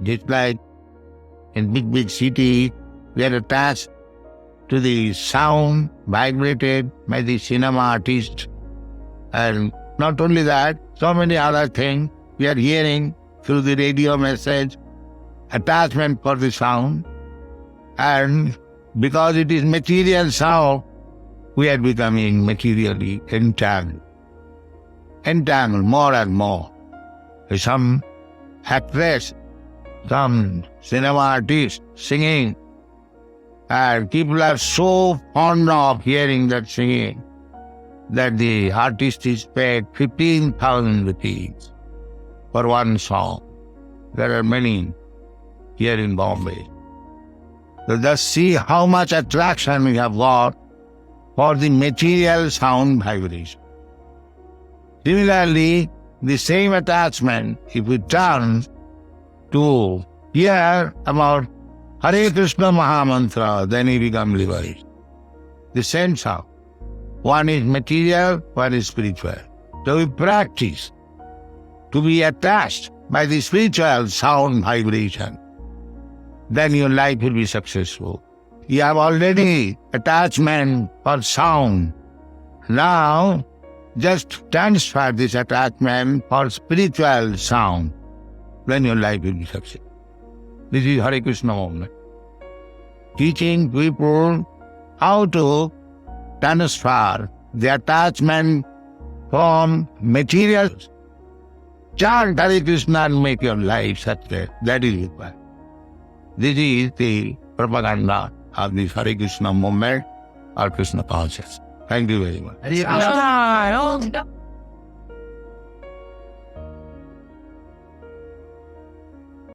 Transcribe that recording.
Just like in big cities, we are attached to the sound vibrated by the cinema artist. And not only that, so many other things we are hearing through the radio message, attachment for the sound. And because it is material sound, we are becoming materially entangled. Entangled more and more. Some actress, some cinema artist singing, and people are so fond of hearing that singing that the artist is paid 15,000 rupees for one song. There are many here in Bombay. So just see how much attraction we have got for the material sound vibration. Similarly, the same attachment, if we turn to hear about Hare Krishna Maha Mantra, then we become liberate. The same sound. One is material, one is spiritual. So we practice to be attached by the spiritual sound vibration. Then your life will be successful. You have already attachment for sound. Now, just transfer this attachment for spiritual sound. Then your life will be successful. This is Hare Krishna movement. Teaching people how to transfer the attachment from materials. Chant Hare Krishna and make your life success. That is required. This is the propaganda of the Hare Krishna movement or Krishna consciousness. Thank you very much. Hare Krishna.